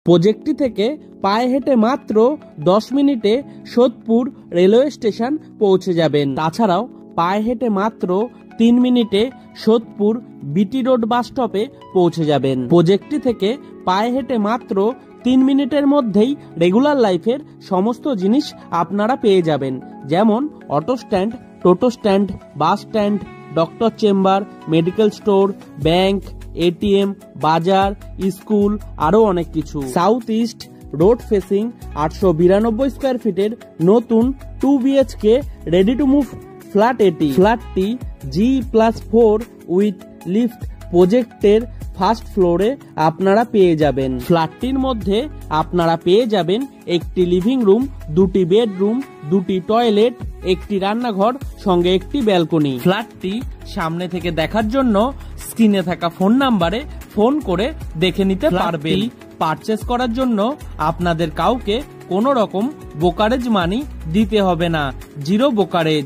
প্রজেক্টটি থেকে পায়ে হেঁটে মাত্র 10 মিনিটে সোদপুর রেলওয়ে স্টেশন পৌঁছে যাবেন। তাছাড়াও পায়ে হেঁটে মাত্র 3 মিনিটে সোদপুর বিটি রোড বাস স্টপে পৌঁছে যাবেন। প্রজেক্টটি থেকে পায়ে হেঁটে মাত্র 3 মিনিটের মধ্যেই রেগুলার লাইফের সমস্ত জিনিস আপনারা পেয়ে যাবেন, যেমন auto stand, toto stand, bus stand, doctor chamber, medical store, bank, ATM, বাজার, স্কুল, আরও অনেক কিছু। South east road facing 892 square ফিটের নতুন 2 BHK ready to move flat এটি। ফ্ল্যাটটি G+4 উইথ লিফট প্রজেক্টের ফার্স্ট ফ্লোরে আপনারা পেয়ে যাবেন। ফ্ল্যাটটির মধ্যে আপনারা পেয়ে যাবেন একটি লিভিং রুম, 2টি বেডরুম, 2টি টয়লেট, একটি রান্নাঘর, সঙ্গে একটি ব্যালকনি। ফ্ল্যাটটি সামনে থেকে দেখার জন্য স্ক্রিনে থাকা ফোন নাম্বারে ফোন করে দেখে নিতে পারবেন। পারচেস করার জন্য আপনাদের কাউকে কোনো রকম ব্রোকারেজ মানি দিতে হবে না, 0 ব্রোকারেজ।